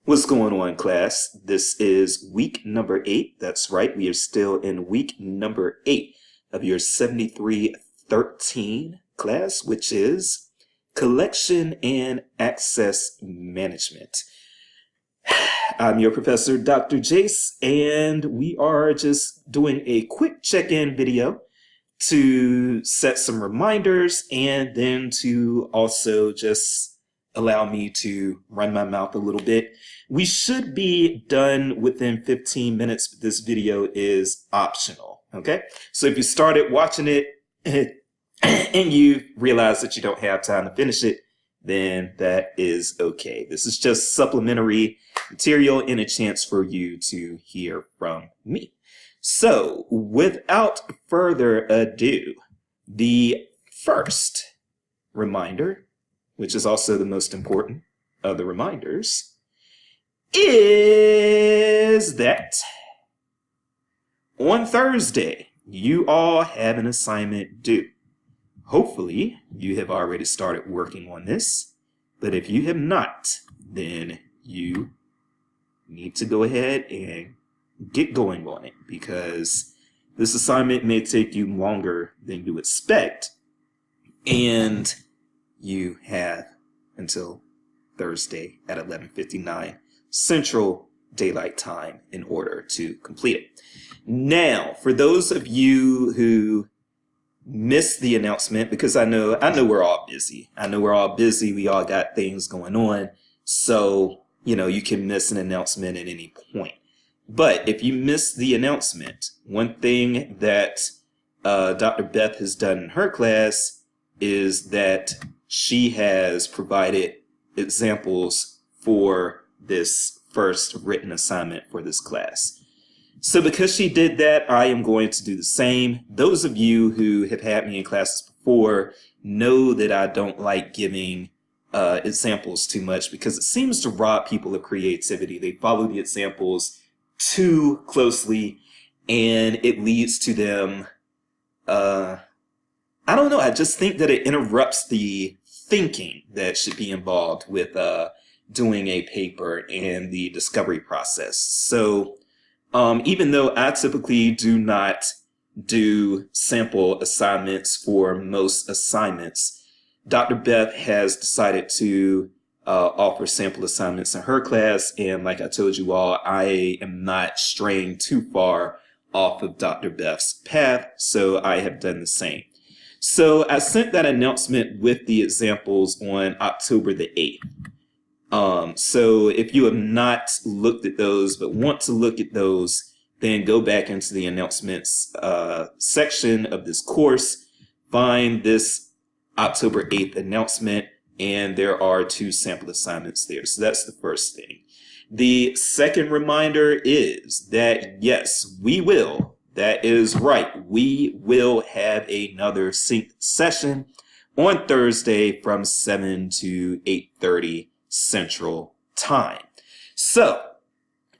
What's going on, class? This is week number 8. That's right, we are still in week number 8 of your 7313 class, which is Collection and Access Management. I'm your professor, Dr. Jace, and we are just doing a quick check-in video to set some reminders and then to also just allow me to run my mouth a little bit. We should be done within 15 minutes, but this video is optional, okay? So if you started watching it and you realize that you don't have time to finish it, then that is okay. This is just supplementary material and a chance for you to hear from me. So without further ado, the first reminder, which is also the most important of the reminders, is that on Thursday, you all have an assignment due. Hopefully, you have already started working on this, but if you have not, then you need to go ahead and get going on it, because this assignment may take you longer than you expect, and you have until Thursday at 11:59 Central Daylight Time in order to complete it. Now, for those of you who missed the announcement, because I know we're all busy. We all got things going on. So, you can miss an announcement at any point. But if you missed the announcement, one thing that Dr. Beth has done in her class is that she has provided examples for this first written assignment for this class. So because she did that, I am going to do the same. Those of you who have had me in classes before know that I don't like giving examples too much, because it seems to rob people of creativity. They follow the examples too closely and it leads to them I don't know, I just think that it interrupts the thinking that should be involved with doing a paper and the discovery process. So even though I typically do not do sample assignments for most assignments, Dr. Beth has decided to offer sample assignments in her class, and like I told you all, I am not straying too far off of Dr. Beth's path, so I have done the same. So I sent that announcement with the examples on October the 8th. So if you have not looked at those but want to look at those, then go back into the announcements section of this course, find this October 8th announcement, and there are 2 sample assignments there. So that's the first thing. The second reminder is that yes, we will. That is right. We will have another sync session on Thursday from 7 to 8:30 Central Time. So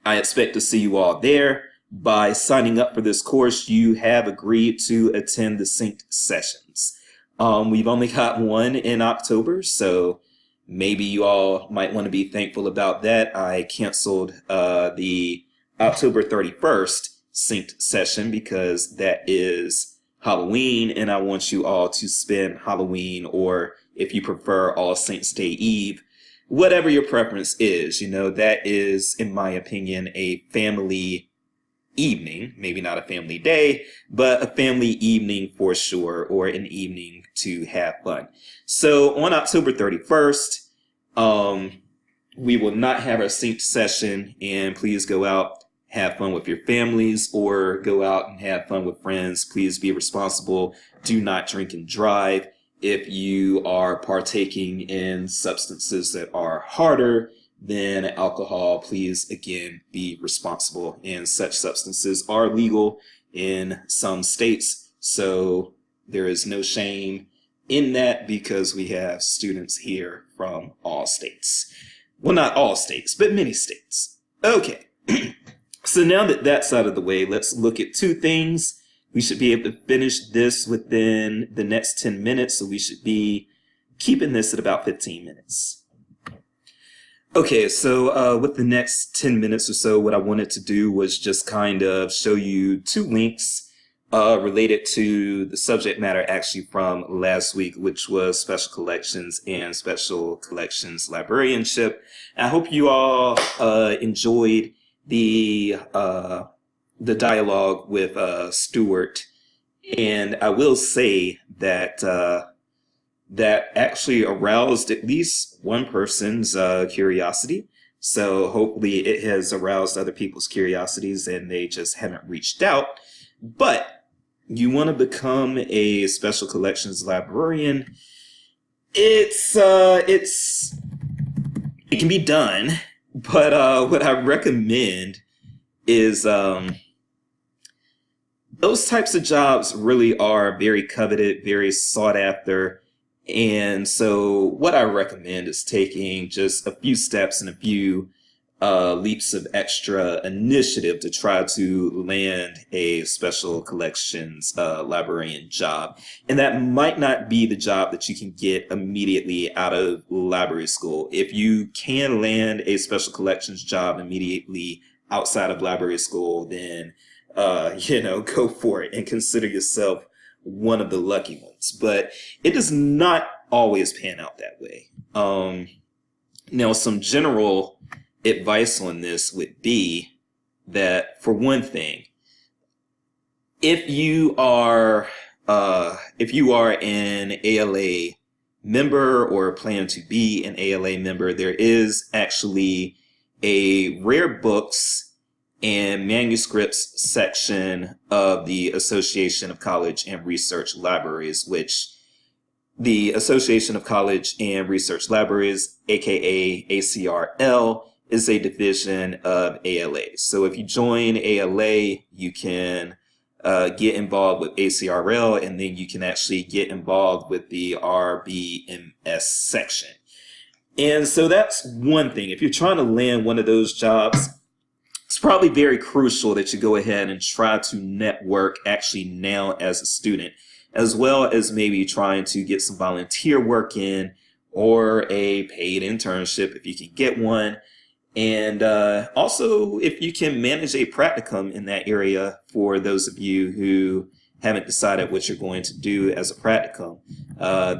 I expect to see you all there. By signing up for this course, you have agreed to attend the synced sessions. We've only got one in October, so maybe you all might want to be thankful about that. I canceled the October 31st synced session because that is Halloween, and I want you all to spend Halloween, or if you prefer, All Saints Day Eve, whatever your preference is. That is, in my opinion, a family evening, maybe not a family day, but a family evening for sure, or an evening to have fun. So on October 31st, we will not have our synced session, and please go out, have fun with your families, or go out and have fun with friends. Please be responsible. Do not drink and drive. If you are partaking in substances that are harder than alcohol, please again be responsible. And such substances are legal in some states, so there is no shame in that, because we have students here from all states. Well, not all states, but many states. Okay. So now that that's out of the way, let's look at 2 things. We should be able to finish this within the next 10 minutes, so we should be keeping this at about 15 minutes. Okay, so with the next 10 minutes or so, what I wanted to do was just kind of show you two links related to the subject matter actually from last week, which was special collections and special collections librarianship. I hope you all enjoyed the dialogue with Stuart, and I will say that that actually aroused at least one person's curiosity. So hopefully it has aroused other people's curiosities and they just haven't reached out. But you want to become a special collections librarian. It can be done, but what I recommend is those types of jobs really are very coveted, very sought after. And so, what I recommend is taking just a few steps and a few leaps of extra initiative to try to land a special collections librarian job. And that might not be the job that you can get immediately out of library school. If you can land a special collections job immediately outside of library school, then go for it and consider yourself one of the lucky ones. But it does not always pan out that way. Now, some general advice on this would be that, for one thing, if you are an ALA member or plan to be an ALA member, there is actually a rare books and manuscripts section of the Association of College and Research Libraries, which the Association of College and Research Libraries, aka ACRL, is a division of ALA. So if you join ALA, you can get involved with ACRL, and then you can actually get involved with the RBMS section. And so that's one thing. If you're trying to land one of those jobs, it's probably very crucial that you go ahead and try to network actually now as a student, as well as maybe trying to get some volunteer work in or a paid internship if you can get one. And also, if you can manage a practicum in that area for those of you who haven't decided what you're going to do as a practicum,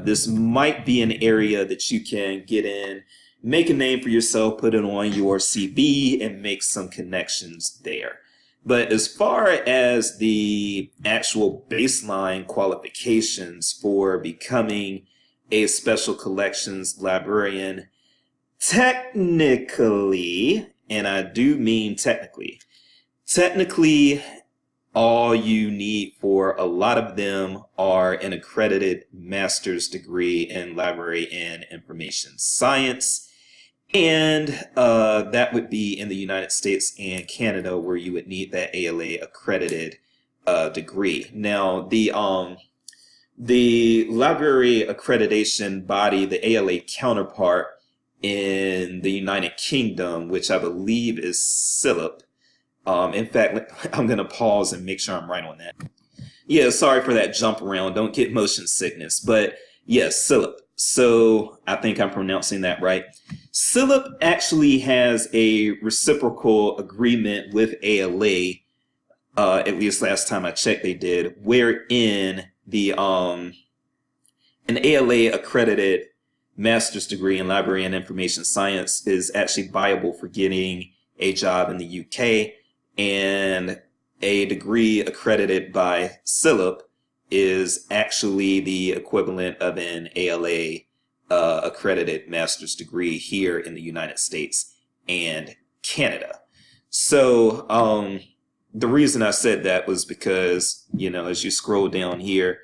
this might be an area that you can get in, make a name for yourself, put it on your CV, and make some connections there. But as far as the actual baseline qualifications for becoming a special collections librarian, technically, and I do mean technically, all you need for a lot of them are an accredited master's degree in library and information science. And that would be in the United States and Canada, where you would need that ALA accredited degree. Now, the library accreditation body, the ALA counterpart in the United Kingdom, which I believe is CILIP. In fact, I'm going to pause and make sure I'm right on that. Yeah, sorry for that jump around. Don't get motion sickness. But yes, CILIP. So I think I'm pronouncing that right. CILIP actually has a reciprocal agreement with ALA, at least last time I checked they did, wherein an ALA accredited master's degree in library and information science is actually viable for getting a job in the UK, and a degree accredited by CILIP is actually the equivalent of an ALA accredited master's degree here in the United States and Canada. So the reason I said that was because, as you scroll down here,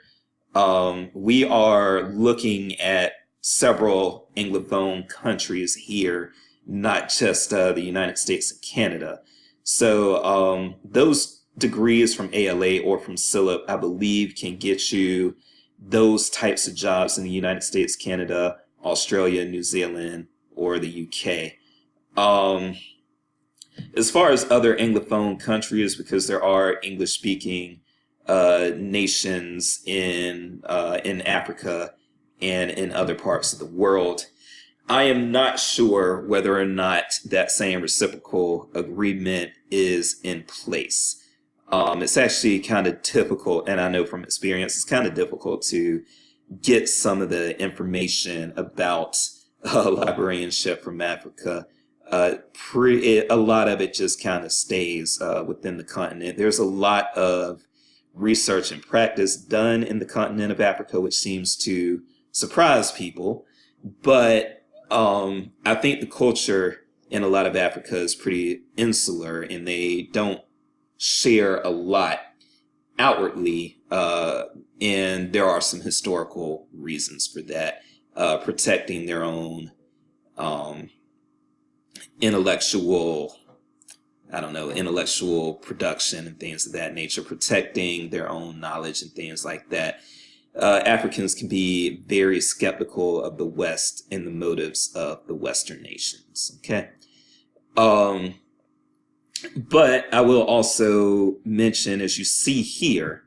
we are looking at several Anglophone countries here, not just the United States and Canada. So those degrees from ALA or from CILIP, I believe, can get you those types of jobs in the United States, Canada, Australia, New Zealand, or the UK. As far as other Anglophone countries, because there are English-speaking nations in Africa and in other parts of the world, I am not sure whether or not that same reciprocal agreement is in place. It's actually kind of difficult, and I know from experience, it's kind of difficult to get some of the information about librarianship from Africa. A lot of it just kind of stays within the continent. There's a lot of research and practice done in the continent of Africa, which seems to surprise people. But I think the culture in a lot of Africa is pretty insular, and they don't share a lot outwardly, and there are some historical reasons for that, protecting their own um, intellectual, I don't know, intellectual production and things of that nature, protecting their own knowledge and things like that. Africans can be very skeptical of the West and the motives of the Western nations. Okay. Um, but I will also mention, as you see here,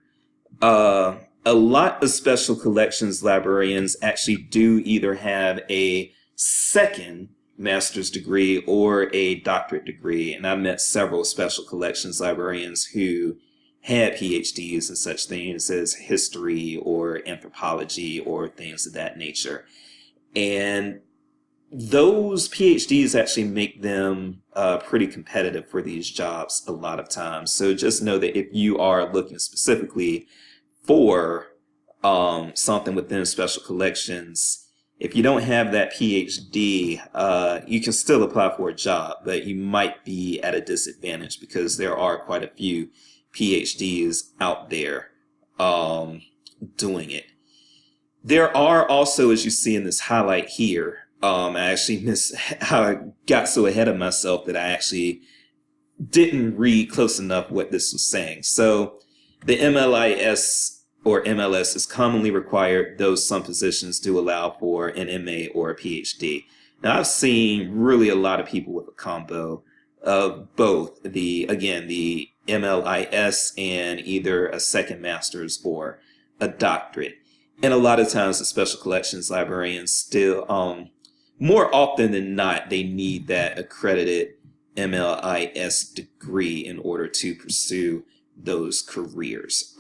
a lot of special collections librarians actually do either have a second master's degree or a doctorate degree. And I met several special collections librarians who had PhDs in such things as history or anthropology or things of that nature. And those PhDs actually make them pretty competitive for these jobs a lot of times. So just know that if you are looking specifically for something within special collections, if you don't have that PhD, you can still apply for a job, but you might be at a disadvantage because there are quite a few PhDs out there doing it. There are also, as you see in this highlight here, I actually missed how I got so ahead of myself that I actually didn't read close enough what this was saying. So the MLIS or MLS is commonly required, though some positions do allow for an MA or a PhD. Now I've seen really a lot of people with a combo of both the MLIS and either a second master's or a doctorate. And a lot of times the special collections librarians still, more often than not, they need that accredited MLIS degree in order to pursue those careers.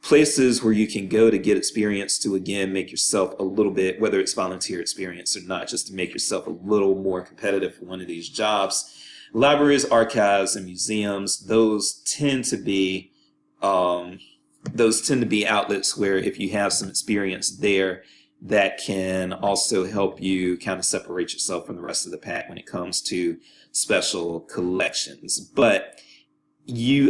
Places where you can go to get experience to, again, make yourself a little bit, whether it's volunteer experience or not, just to make yourself a little more competitive for one of these jobs. Libraries, archives, and museums, those tend to be outlets where if you have some experience there, that can also help you kind of separate yourself from the rest of the pack when it comes to special collections. But you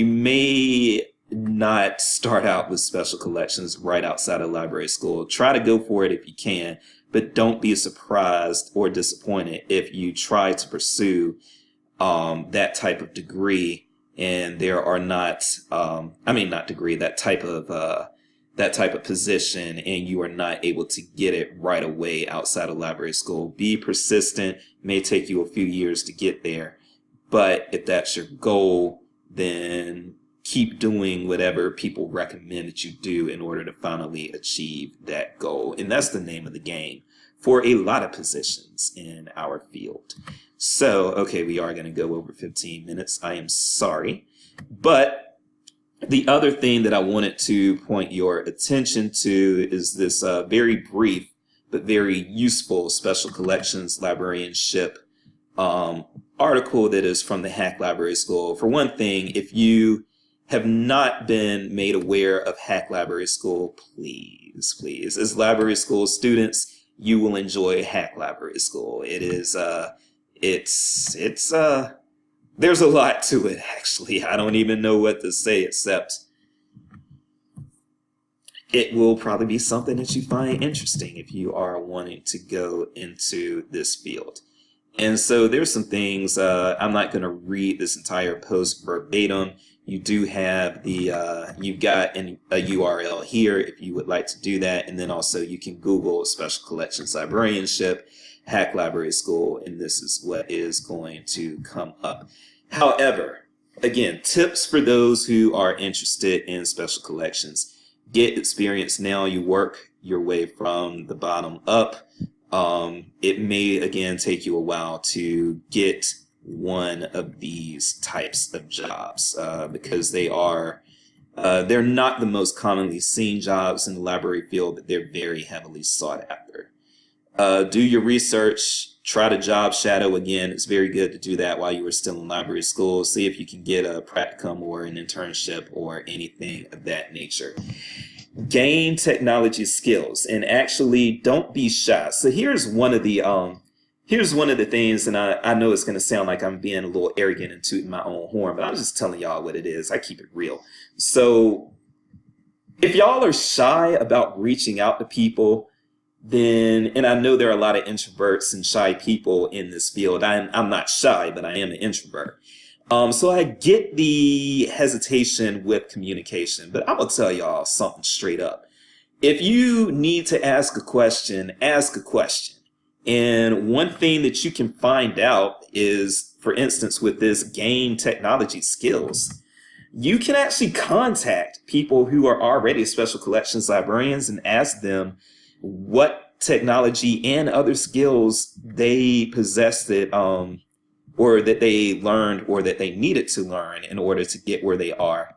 may not start out with special collections right outside of library school. Try to go for it if you can, but don't be surprised or disappointed if you try to pursue that type of degree and there are not, not degree, that type of position, and you are not able to get it right away outside of library school. Be persistent. It may take you a few years to get there, but if that's your goal, then keep doing whatever people recommend that you do in order to finally achieve that goal. And that's the name of the game for a lot of positions in our field. So, okay, we are going to go over 15 minutes. I am sorry. But the other thing that I wanted to point your attention to is this very brief but very useful special collections librarianship article that is from the Hack Library School. For one thing, if you have not been made aware of Hack Library School, please, as library school students, you will enjoy Hack Library School. It is, there's a lot to it, actually. I don't even know what to say, except it will probably be something that you find interesting if you are wanting to go into this field. And so there's some things, I'm not going to read this entire post verbatim. You do have you've got a URL here if you would like to do that. And then also you can Google Special Collections Librarianship, Hack Library School, and this is what is going to come up. However, again, tips for those who are interested in special collections. Get experience now. You work your way from the bottom up. it may again take you a while to get one of these types of jobs because they're not the most commonly seen jobs in the library field, but they're very heavily sought after. Do your research, try to job shadow again. It's very good to do that while you are still in library school. See if you can get a practicum or an internship or anything of that nature. Gain technology skills, and actually don't be shy. So here's one of the things, and I know it's going to sound like I'm being a little arrogant and tooting my own horn, but I'm just telling y'all what it is. I keep it real. So if y'all are shy about reaching out to people, then, and I know there are a lot of introverts and shy people in this field. I'm not shy, but I am an introvert. So I get the hesitation with communication, but I'm gonna tell y'all something straight up. If you need to ask a question, ask a question. And one thing that you can find out is, for instance, with this gain technology skills, you can actually contact people who are already special collections librarians and ask them what technology and other skills they possess that or that they learned or that they needed to learn in order to get where they are.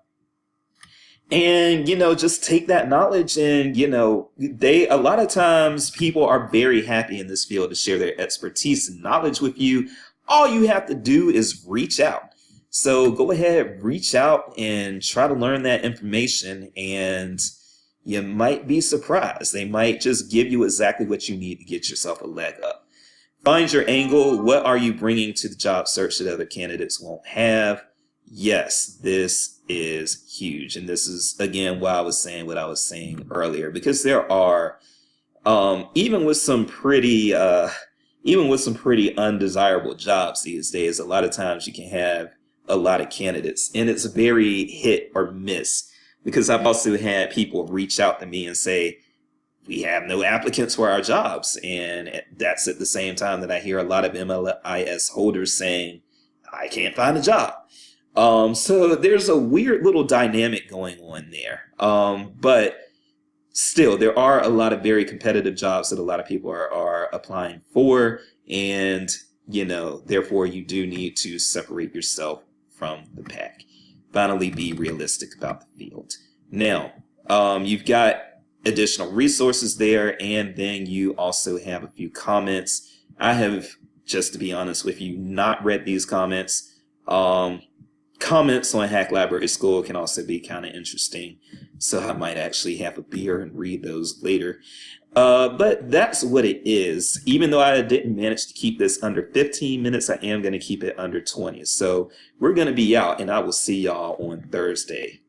And, just take that knowledge and, a lot of times people are very happy in this field to share their expertise and knowledge with you. All you have to do is reach out. So go ahead, reach out and try to learn that information, and you might be surprised. They might just give you exactly what you need to get yourself a leg up. Find your angle. What are you bringing to the job search that other candidates won't have? Yes, this is huge. And this is, again, why I was saying what I was saying earlier, because there are, even with some pretty undesirable jobs these days, a lot of times you can have a lot of candidates, and it's very hit or miss. Because I've also had people reach out to me and say, we have no applicants for our jobs. And that's at the same time that I hear a lot of MLIS holders saying, I can't find a job. So there's a weird little dynamic going on there. But still, there are a lot of very competitive jobs that a lot of people are applying for. And, therefore you do need to separate yourself from the pack. Finally, be realistic about the field. Now, you've got additional resources there, and then you also have a few comments. I have, just to be honest with you, not read these comments. Comments on Hack Library School can also be kind of interesting, so I might actually have a beer and read those later. But that's what it is. Even though I didn't manage to keep this under 15 minutes, I am going to keep it under 20. So we're going to be out, and I will see y'all on Thursday.